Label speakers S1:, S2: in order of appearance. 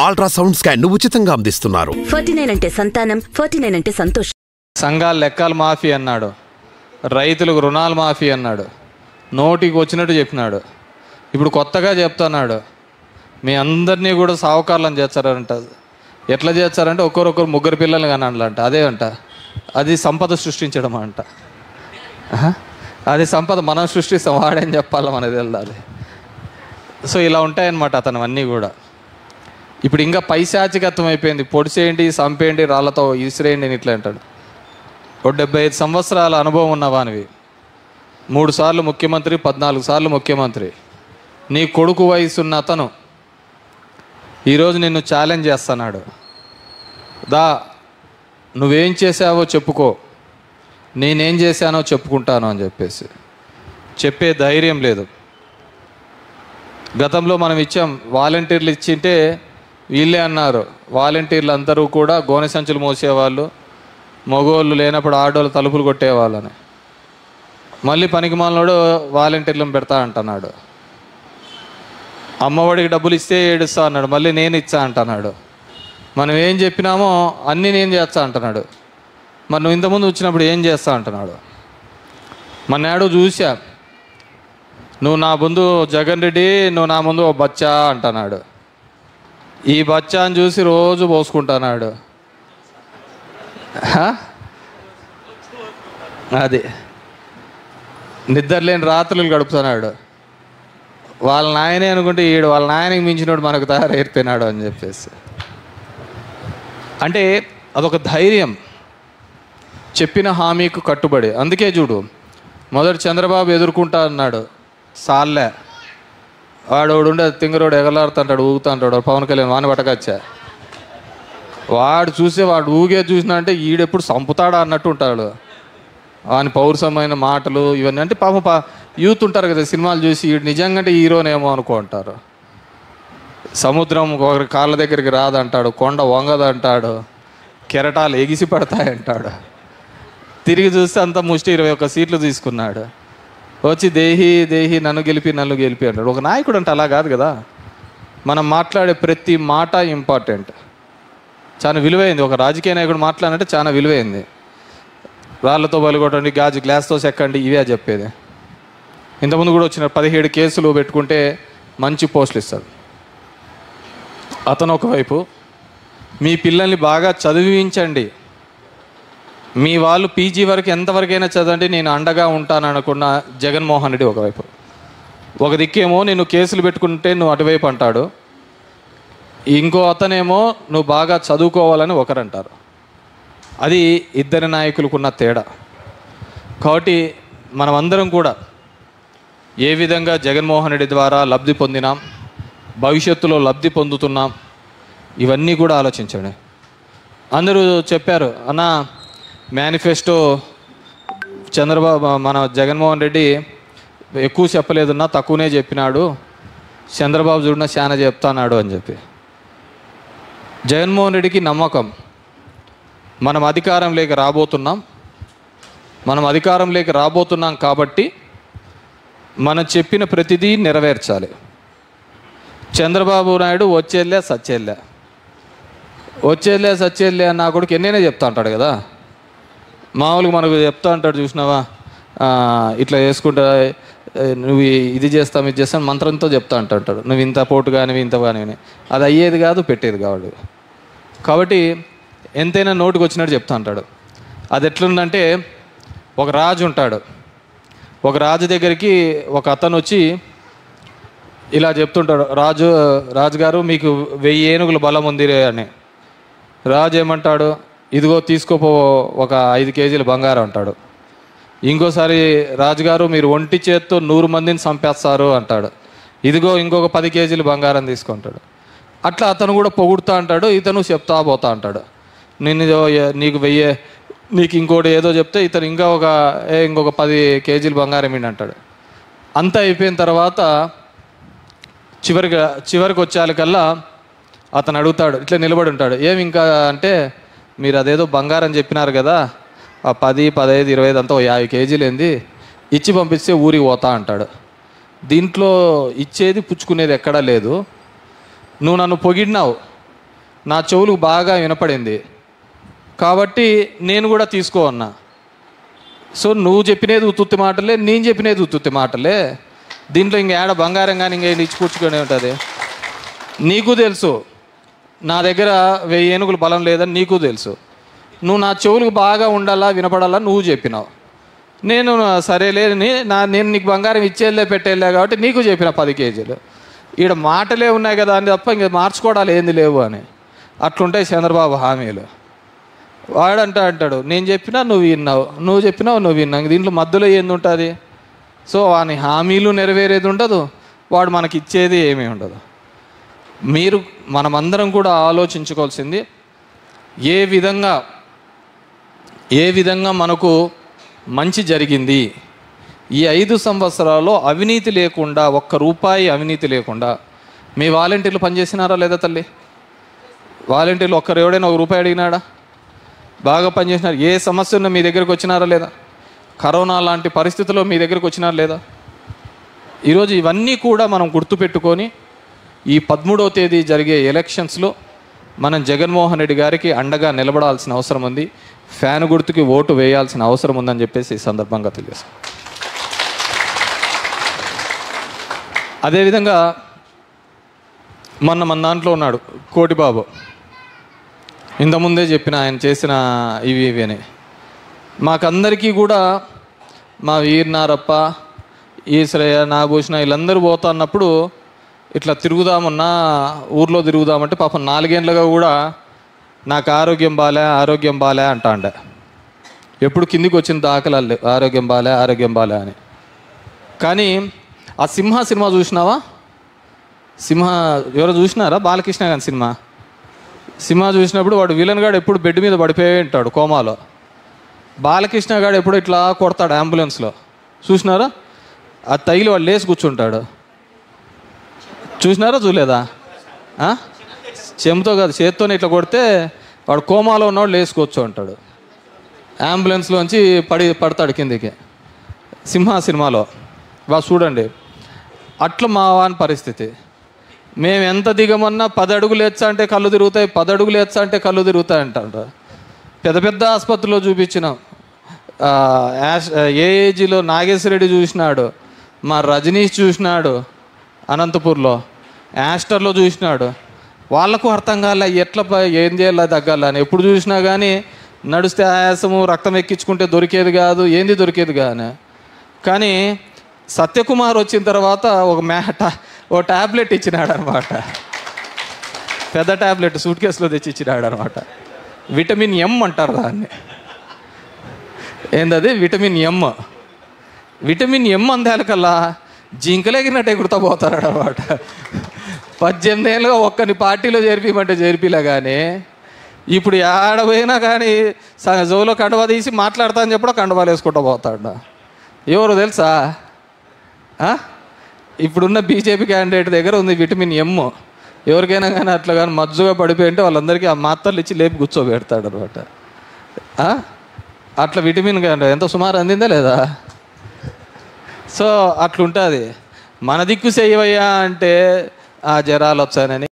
S1: Ultrasound scan ను ఉచితంగా అందిస్తున్నారు.
S2: 49 అంటే సంతానం, 49 అంటే సంతోషం.
S3: సంఘాల లెక్కలు మాఫీ అన్నాడు, రైతులకు రుణాలు మాఫీ అన్నాడు, నోటికి వచ్చినట్టు చెప్పినాడు. ఇప్పుడు కొత్తగా చెప్తున్నాడు, మీ అందరినీ కూడా సావుకారులను చేస్తారంట. ఎట్లా చేస్తారంటే ఒక్కొక్కరు ముగ్గురు పిల్లలు కానంట. అదే అంట, అది సంపద సృష్టించడం అంట. అది సంపద మనం సృష్టిస్తాం, వాడేం చెప్పాలి మనది వెళ్ళాలి. సో ఇలా ఉంటాయన్నమాట అతను అన్నీ కూడా. ఇప్పుడు ఇంకా పైశాచికత్వం అయిపోయింది. పొడిసేయండి, చంపేయండి, రాళ్లతో ఇసిరేయండి అని ఇట్లా అంటాడు. 75 సంవత్సరాల అనుభవం ఉన్నవానివి, 3 సార్లు ముఖ్యమంత్రి, 14 సార్లు ముఖ్యమంత్రి, నీ కొడుకు వయసున్న అతను ఈరోజు నిన్ను ఛాలెంజ్ చేస్తున్నాడు. దా, నువ్వేం చేసావో చెప్పుకో, నేనేం చేశానో చెప్పుకుంటాను అని చెప్పేసి చెప్పే ధైర్యం లేదు. గతంలో మనం ఇచ్చాం, వాలంటీర్లు ఇచ్చింటే వీళ్ళే అన్నారు, వాలంటీర్లు అందరూ కూడా గోనె సంచులు మోసేవాళ్ళు, మగోళ్ళు లేనప్పుడు ఆడోళ్ళు తలుపులు కొట్టేవాళ్ళని. మళ్ళీ పనికిమాలినోడు వాలంటీర్లను పెడతా అంటున్నాడు. అమ్మఒడికి డబ్బులు ఇస్తే ఏడుస్తా అన్నాడు, మళ్ళీ నేను ఇచ్చా అంటున్నాడు. మనం ఏం చెప్పినామో అన్నీ నేను చేస్తా అంటున్నాడు. మరి నువ్వు ఇంతకుముందు వచ్చినప్పుడు ఏం చేస్తా అంటున్నాడు. మొన్నేడు చూసా, నువ్వు నా ముందు జగన్ రెడ్డి, నువ్వు నా ముందు ఓ బచ్చా అంటున్నాడు. ఈ బచ్చాని చూసి రోజు పోసుకుంటున్నాడు. అది నిద్రలేని రాత్రులు గడుపుతున్నాడు. వాళ్ళ నాయనే అనుకుంటే ఈడు వాళ్ళ నాయనకి మించినోడు మనకు తయారైపోయినాడు అని చెప్పేసి. అంటే అదొక ధైర్యం, చెప్పిన హామీకి కట్టుబడి. అందుకే చూడు, మొదటి చంద్రబాబు ఎదుర్కొంటా అన్నాడు, సాల్లే వాడు ఉండే తింగరోడు ఎగలాడుతుంటాడు, ఊగుతుంటాడు. పవన్ కళ్యాణ్ వాని పట్టకచ్చా, వాడు చూసే వాడు ఊగే చూసినా అంటే ఈడెప్పుడు చంపుతాడా అన్నట్టు ఉంటాడు. వాని పౌరుషమైన మాటలు ఇవన్నీ. అంటే పాపం యూత్ ఉంటారు కదా, సినిమాలు చూసి ఈడు నిజంగా హీరోనేమో అనుకుంటారు. సముద్రం ఒకరి కాళ్ళ దగ్గరికి రాదంటాడు, కొండ వంగదంటాడు, కెరటాలు ఎగిసి పడతాయంటాడు. తిరిగి చూస్తే అంత ముష్టి 21 సీట్లు తీసుకున్నాడు. వచ్చి దేహి దేహి నన్ను గెలిపి అంటాడు. ఒక నాయకుడు అంటే అలా కాదు కదా. మనం మాట్లాడే ప్రతి మాట ఇంపార్టెంట్, చాలా విలువైంది. ఒక రాజకీయ నాయకుడు మాట్లాడంటే చాలా విలువైంది. రాళ్ళతో బలిగొట్టండి, గాజు గ్లాస్తో చెక్కండి, ఇవే చెప్పేది. ఇంతకుముందు కూడా వచ్చిన 17 కేసులు పెట్టుకుంటే మంచి పోస్టులు ఇస్తారు. అతను ఒకవైపు, మీ పిల్లల్ని బాగా చదివించండి, మీ వాళ్ళు పీజీ వరకు ఎంతవరకైనా చదవండి, నేను అండగా ఉంటాను అనుకున్న జగన్మోహన్ రెడ్డి ఒకవైపు. ఒక దిక్కేమో నేను కేసులు పెట్టుకుంటే నువ్వు అటువైపు అంటాడు, ఇంకో అతనేమో నువ్వు బాగా చదువుకోవాలని ఒకరంటారు. అది ఇద్దరి నాయకులకున్న తేడా. కాబట్టి మనమందరం కూడా ఏ విధంగా జగన్మోహన్ రెడ్డి ద్వారా లబ్ధి పొందినాం, భవిష్యత్తులో లబ్ధి పొందుతున్నాం, ఇవన్నీ కూడా ఆలోచించండి. అందరూ చెప్పారు అన్న, మేనిఫెస్టో చంద్రబాబు మన జగన్మోహన్ రెడ్డి ఎక్కువ చెప్పలేదన్నా, తక్కువనే చెప్పినాడు, చంద్రబాబు చూడన చాలా చెప్తాన్నాడు అని చెప్పి. జగన్మోహన్ రెడ్డికి నమ్మకం, మనం అధికారంలోకి రాబోతున్నాం కాబట్టి మనం చెప్పిన ప్రతిదీ నెరవేర్చాలి. చంద్రబాబు నాయుడు వచ్చేళ్ళే సచ్చేళ్ళే అన్న కొడుకు ఎన్నైనా చెప్తా ఉంటాడు కదా. మామూలుగా మనకు చెప్తా ఉంటాడు, చూసినావా ఇట్లా చేసుకుంటా, నువ్వు ఇది చేస్తాం ఇది చేస్తాను మంత్రంతో చెప్తా అంటాడు. నువ్వు ఇంత పోటు కానీ ఇంత కానీ, అది అయ్యేది కాదు, పెట్టేది కాదు. కాబట్టి ఎంతైనా నోటికి వచ్చినట్టు చెప్తా అంటాడు. అది ఎట్లుందంటే, ఒక రాజు ఉంటాడు, ఒక రాజు దగ్గరికి ఒక అతను వచ్చి ఇలా చెప్తుంటాడు, రాజుగారు మీకు 1000 ఏనుగుల బలం ఉంది అని. రాజు ఏమంటాడు, ఇదిగో తీసుకోపో ఒక 5 కేజీల బంగారం అంటాడు. ఇంకోసారి రాజుగారు మీరు ఒంటి చేత్తో 100 మందిని చంపేస్తారు అంటాడు. ఇదిగో ఇంకొక 10 కేజీలు బంగారం తీసుకుంటాడు. అట్లా అతను కూడా పొగుడుతూ అంటాడు, ఇతను చెప్తా పోతా అంటాడు. నీకు 1000, నీకు ఇంకోటి ఏదో చెప్తే ఇతను ఇంకొక 10 కేజీలు బంగారం ఏంటి అంటాడు. అంతా అయిపోయిన తర్వాత చివరికి వచ్చేకల్లా అతను అడుగుతాడు, ఇట్లా నిలబడి ఉంటాడు, ఏమి ఇంకా అంటే, మీరు అదేదో బంగారం చెప్పినారు కదా, ఆ 10, 15, 25 అంతా 50 కేజీలు ఏంది, ఇచ్చి పంపిస్తే ఊరికి పోతా అంటాడు. దీంట్లో ఇచ్చేది పుచ్చుకునేది ఎక్కడా లేదు. నువ్వు నన్ను పొగిడినావు, నా చెవులకు బాగా వినపడింది కాబట్టి నేను కూడా తీసుకో అన్నా. సో నువ్వు చెప్పినది ఉత్తుత్తి మాటలే, నేను చెప్పినది ఉత్తుత్తి మాటలే, దీంట్లో ఇంక ఏడ బంగారం కానీ ఇంకేం ఇచ్చి కూర్చుకొని ఉంటుంది. నీకు తెలుసు నా దగ్గర 1000 ఏనుగులు బలం లేదని నీకు తెలుసు. నువ్వు నా చెవులకు బాగా ఉండాలా వినపడాలా నువ్వు చెప్పినావు. నేను సరేలే నేను నీకు బంగారం ఇచ్చేళ్ళే పెట్టేళ్ళే కాబట్టి నీకు చెప్పిన 10 కేజీలు. ఈడ మాటలే ఉన్నాయి కదా అని తప్ప ఇంక మార్చుకోవడాలు ఏంది లేవు అని. అట్లుంటాయి చంద్రబాబు హామీలు. అంటాడు నేను చెప్పినా నువ్వు విన్నావు, నువ్వు చెప్పినావు నువ్వు విన్నావు, దీంట్లో మధ్యలో ఏంది ఉంటుంది? సో వాని హామీలు నెరవేరేది ఉండదు, వాడు మనకి ఇచ్చేది ఏమీ ఉండదు. మనమందరం కూడా ఆలోచించుకోవాల్సింది ఏ విధంగా మనకు మంచి జరిగింది. ఈ 5 సంవత్సరాల్లో అవినీతి లేకుండా, ₹1 అవినీతి లేకుండా. మీ వాలంటీర్లు పనిచేసినారా లేదా తల్లి? వాలంటీర్లు ఎవడైనా ₹1 అడిగినాడా? బాగా పనిచేసినారు. ఏ సమస్య ఉన్నా మీ దగ్గరకు వచ్చినారా లేదా? కరోనా లాంటి పరిస్థితుల్లో మీ దగ్గరకు వచ్చినారా లేదా? ఈరోజు ఇవన్నీ కూడా మనం గుర్తుపెట్టుకొని ఈ 13వ తేదీ జరిగే ఎలక్షన్స్లో మనం జగన్మోహన్ రెడ్డి గారికి అండగా నిలబడాల్సిన అవసరం ఉంది. ఫ్యాన్ గుర్తుకి ఓటు వేయాల్సిన అవసరం ఉందని చెప్పేసి ఈ సందర్భంగా తెలియజేస్తాం. అదేవిధంగా మన దాంట్లో ఉన్నాడు కోటిబాబు. ఇంతకుముందే చెప్పిన ఆయన చేసిన ఇవి అని మాకందరికీ కూడా మా వీరనారప్ప, ఈశ్వరయ్య, నాగభూషణ వీళ్ళందరూ పోతా అన్నప్పుడు ఇట్లా తిరుగుదామన్నా ఊర్లో తిరుగుదామంటే పాపం 4 ఏళ్ళుగా కూడా నాకు ఆరోగ్యం బాలే అంటాండే. ఎప్పుడు కిందికి వచ్చిన దాఖలాలు ఆరోగ్యం బాలే అని. కానీ ఆ సినిమా చూసినావా? ఎవరో చూసినారా? బాలకృష్ణ గారి సినిమా చూసినప్పుడు వాడు విలన్ గాడు ఎప్పుడు బెడ్ మీద పడిపోయి ఉంటాడు కోమాలో. బాలకృష్ణ గాడు ఎప్పుడు ఇట్లా కొడతాడు అంబులెన్స్లో, చూసినారా? అది తగిలి వాడు లేచి కూర్చుంటాడు. చూసినారా? చూడలేదా? చెంతో కాదు, చేత్తోనే ఇట్లా కొడితే వాడు కోమాలో ఉన్నవాడు లేచి కూర్చోంటాడు. అంబులెన్స్లోంచి పడతాడు కిందికి. సినిమాలో చూడండి. అట్లా మా వాని పరిస్థితి. మేము ఎంత దిగమన్నా 10 అడుగులు ఎచ్చా అంటే కళ్ళు తిరుగుతాయి, 10 అడుగులు ఎచ్చా అంటే కళ్ళు తిరుగుతాయి అంటారు. పెద్ద ఆసుపత్రిలో చూపించినాం. ఏఏజీలో నాగేశ్వరరెడ్డి చూసినాడు, మా రజనీష్ చూసినాడు, అనంతపూర్లో యాస్టర్లో చూసినాడు. వాళ్ళకు అర్థం కాలే ఎట్లా ఏం చేయాలా తగ్గాలని. ఎప్పుడు చూసినా కానీ నడిస్తే ఆయాసము, రక్తం ఎక్కించుకుంటే దొరికేది కాదు, ఏంది దొరికేది కానీ సత్యకుమార్ వచ్చిన తర్వాత ఒక ట్యాబ్లెట్ ఇచ్చినాడు అనమాట. పెద్ద ట్యాబ్లెట్ సూట్ కేసులో తెచ్చి ఇచ్చినాడు అనమాట. విటమిన్ ఎం అంటారు దాన్ని. ఏందది? విటమిన్ ఎం అందేలకల్లా జింకలేగినట్టు ఎగురుతా పోతారు అనమాట. 18 ఏళ్ళుగా ఒక్కని పార్టీలో చేర్పిమంటే చేర్పిలే కానీ ఇప్పుడు ఆడపోయినా కానీ జోలో కండువా తీసి మాట్లాడతా అని చెప్పడం కండువాలు వేసుకుంటూ పోతాడు. ఎవరు తెలుసా? ఇప్పుడున్న బీజేపీ క్యాండిడేట్ దగ్గర ఉంది విటమిన్ ఎం. ఎవరికైనా కానీ అట్లా కానీ మజ్జుగా పడిపోయి ఉంటే వాళ్ళందరికీ ఆ మాత్రలు ఇచ్చి లేపి కూర్చోబెడతాడు అనమాట. అట్లా విటమిన్ ఎంత సుమారు అందిందా లేదా? సో అట్లుంటుంది. మన దిక్కు చేయవయ్యా అంటే ఆ జ్వరాలు వచ్చానని